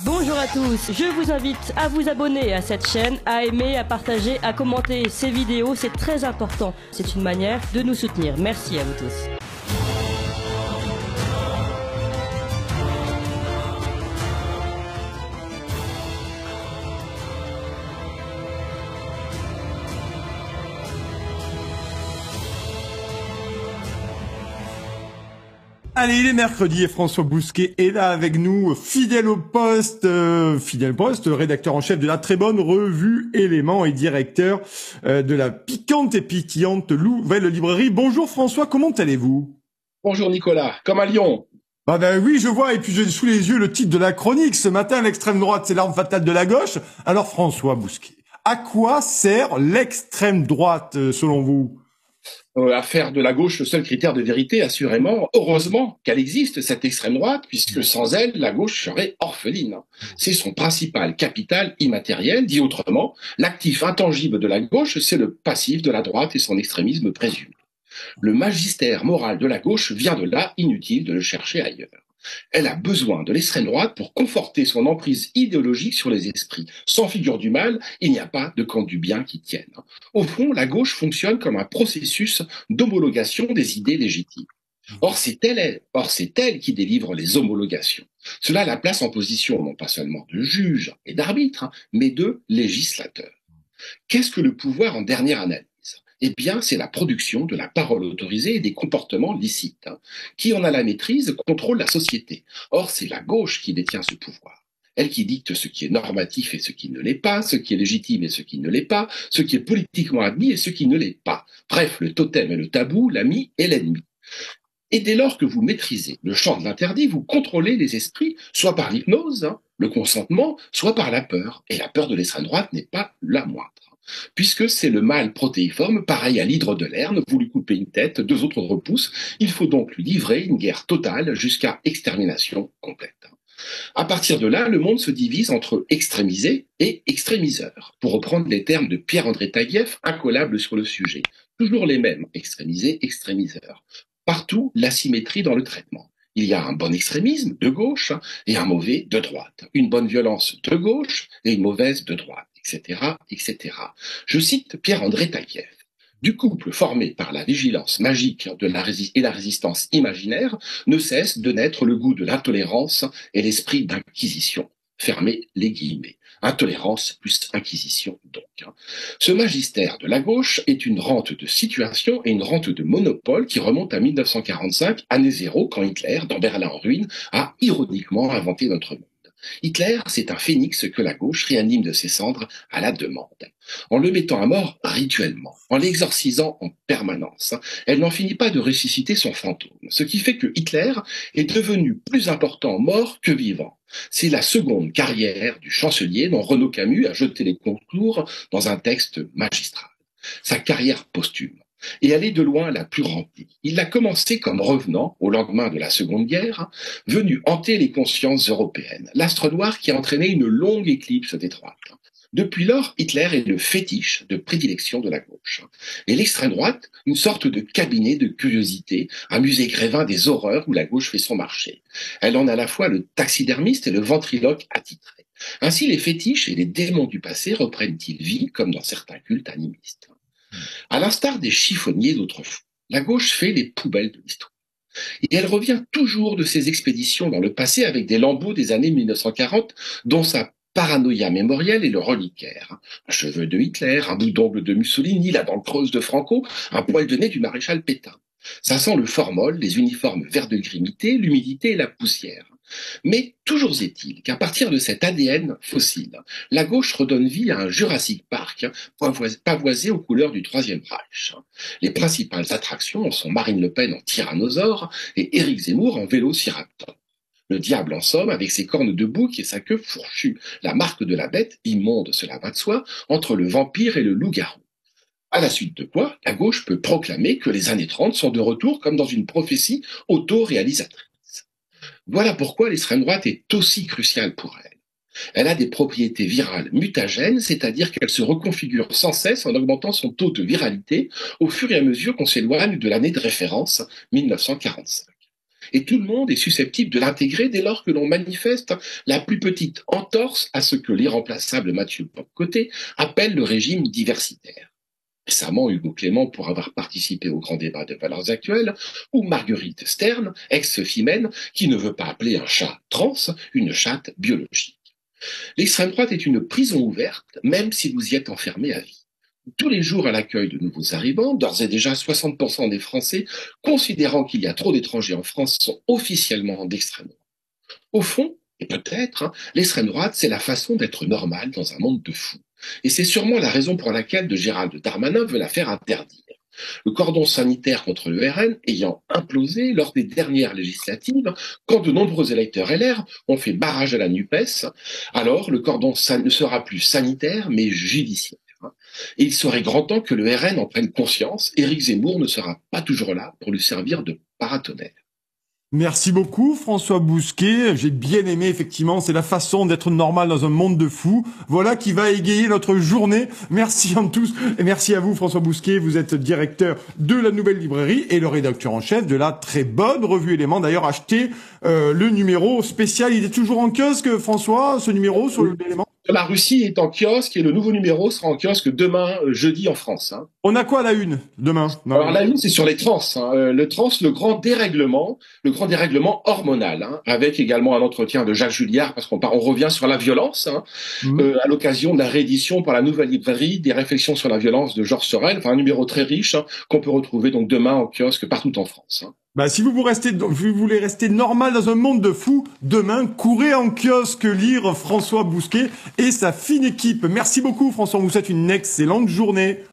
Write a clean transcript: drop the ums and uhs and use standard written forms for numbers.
Bonjour à tous, je vous invite à vous abonner à cette chaîne, à aimer, à partager, à commenter ces vidéos, c'est très important. C'est une manière de nous soutenir. Merci à vous tous. Allez, il est mercredi et François Bousquet est là avec nous, fidèle au poste, rédacteur en chef de la très bonne revue Éléments et directeur de la piquante et pétillante Nouvelle Librairie. Bonjour François, comment allez-vous? Bonjour Nicolas, comme à Lyon. Ah ben oui, je vois, et puis j'ai sous les yeux le titre de la chronique. Ce matin, l'extrême droite, c'est l'arme fatale de la gauche. Alors François Bousquet, à quoi sert l'extrême droite selon vous? À faire de la gauche le seul critère de vérité, assurément. Heureusement qu'elle existe, cette extrême droite, puisque sans elle, la gauche serait orpheline. C'est son principal capital immatériel. Dit autrement, l'actif intangible de la gauche, c'est le passif de la droite et son extrémisme présumé. Le magistère moral de la gauche vient de là, inutile de le chercher ailleurs. Elle a besoin de l'extrême droite pour conforter son emprise idéologique sur les esprits. Sans figure du mal, il n'y a pas de camp du bien qui tienne. Au fond, la gauche fonctionne comme un processus d'homologation des idées légitimes. Or, c'est elle qui délivre les homologations. Cela la place en position non pas seulement de juge et d'arbitre, mais de législateur. Qu'est-ce que le pouvoir en dernière analyse ? Eh bien, c'est la production de la parole autorisée et des comportements licites. Qui en a la maîtrise contrôle la société. Or, c'est la gauche qui détient ce pouvoir. Elle qui dicte ce qui est normatif et ce qui ne l'est pas, ce qui est légitime et ce qui ne l'est pas, ce qui est politiquement admis et ce qui ne l'est pas. Bref, le totem et le tabou, l'ami et l'ennemi. Et dès lors que vous maîtrisez le champ de l'interdit, vous contrôlez les esprits, soit par l'hypnose, le consentement, soit par la peur. Et la peur de l'extrême droite n'est pas la moindre. Puisque c'est le mâle protéiforme, pareil à l'hydre de Lerne, vous lui coupez une tête, 2 autres repoussent, il faut donc lui livrer une guerre totale jusqu'à extermination complète. À partir de là, le monde se divise entre extrémisés et extrémiseurs, pour reprendre les termes de Pierre-André Taguieff, incollables sur le sujet. Toujours les mêmes, extrémisés, extrémiseurs. Partout, l'asymétrie dans le traitement. Il y a un bon extrémisme de gauche et un mauvais de droite. Une bonne violence de gauche et une mauvaise de droite, etc., etc. Je cite Pierre-André Taguieff. Du couple formé par la vigilance magique et la résistance imaginaire ne cesse de naître le goût de l'intolérance et l'esprit d'inquisition. Fermez les guillemets. Intolérance plus inquisition, donc. Ce magistère de la gauche est une rente de situation et une rente de monopole qui remonte à 1945, année zéro, quand Hitler, dans Berlin en ruine, a ironiquement inventé notre monde. Hitler, c'est un phénix que la gauche réanime de ses cendres à la demande. En le mettant à mort rituellement, en l'exorcisant en permanence, elle n'en finit pas de ressusciter son fantôme. Ce qui fait que Hitler est devenu plus important mort que vivant. C'est la seconde carrière du chancelier dont Renaud Camus a jeté les contours dans un texte magistral. Sa carrière posthume. Et elle est de loin la plus remplie. Il a commencé comme revenant, au lendemain de la Seconde Guerre, venu hanter les consciences européennes. L'astre noir qui a entraîné une longue éclipse détroite. Depuis lors, Hitler est le fétiche de prédilection de la gauche. Et l'extrême droite, une sorte de cabinet de curiosité, un musée grévin des horreurs où la gauche fait son marché. Elle en a à la fois le taxidermiste et le ventriloque attitré. Ainsi, les fétiches et les démons du passé reprennent-ils vie, comme dans certains cultes animistes. À l'instar des chiffonniers d'autrefois, la gauche fait les poubelles de l'histoire. Et elle revient toujours de ses expéditions dans le passé avec des lambeaux des années 1940, dont sa paranoïa mémorielle et le reliquaire. Un cheveu de Hitler, un bout d'ongle de Mussolini, la dent creuse de Franco, un poil de nez du maréchal Pétain. Ça sent le formol, les uniformes verts de grimité, l'humidité et la poussière. Mais toujours est-il qu'à partir de cet ADN fossile, la gauche redonne vie à un Jurassic Park pavoisé aux couleurs du Troisième Reich. Les principales attractions sont Marine Le Pen en tyrannosaure et Éric Zemmour en vélociraptor. Le diable en somme, avec ses cornes de bouc et sa queue fourchue, la marque de la bête, immonde cela va de soi, entre le vampire et le loup-garou. À la suite de quoi, la gauche peut proclamer que les années 30 sont de retour comme dans une prophétie auto-réalisatrice. Voilà pourquoi l'extrême droite est aussi cruciale pour elle. Elle a des propriétés virales mutagènes, c'est-à-dire qu'elle se reconfigure sans cesse en augmentant son taux de viralité au fur et à mesure qu'on s'éloigne de l'année de référence 1945. Et tout le monde est susceptible de l'intégrer dès lors que l'on manifeste la plus petite entorse à ce que l'irremplaçable Mathieu Bock-Côté appelle le régime diversitaire. Récemment, Hugo Clément, pour avoir participé au grand débat de valeurs actuelles, ou Marguerite Stern, ex-Femène, qui ne veut pas appeler un chat trans une chatte biologique. L'extrême droite est une prison ouverte, même si vous y êtes enfermé à vie. Tous les jours à l'accueil de nouveaux arrivants, d'ores et déjà 60% des Français, considérant qu'il y a trop d'étrangers en France, sont officiellement d'extrême droite. Au fond, et peut-être, l'extrême droite, c'est la façon d'être normale dans un monde de fous. Et c'est sûrement la raison pour laquelle de Gérald Darmanin veut la faire interdire. Le cordon sanitaire contre le RN ayant implosé lors des dernières législatives, quand de nombreux électeurs LR ont fait barrage à la NUPES, alors le cordon ne sera plus sanitaire, mais judiciaire. Et il serait grand temps que le RN en prenne conscience. Éric Zemmour ne sera pas toujours là pour lui servir de paratonnerre. Merci beaucoup François Bousquet, j'ai bien aimé effectivement, c'est la façon d'être normal dans un monde de fous, voilà qui va égayer notre journée. Merci à tous et merci à vous François Bousquet, vous êtes directeur de la Nouvelle Librairie et le rédacteur en chef de la très bonne revue Éléments. D'ailleurs achetez le numéro spécial, il est toujours en kiosque François, ce numéro sur l'Élément. La Russie est en kiosque et le nouveau numéro sera en kiosque demain, jeudi en France. On a quoi à la une demain? Alors la une, c'est sur les trans. Le trans, le grand dérèglement hormonal, avec également un entretien de Jacques Julliard, parce qu'on revient sur la violence, à l'occasion de la réédition par la Nouvelle Librairie des réflexions sur la violence de Georges Sorel, un numéro très riche qu'on peut retrouver donc demain en kiosque partout en France. Si vous voulez rester normal dans un monde de fous, demain, courez en kiosque lire François Bousquet et sa fine équipe. Merci beaucoup François, on vous souhaite une excellente journée.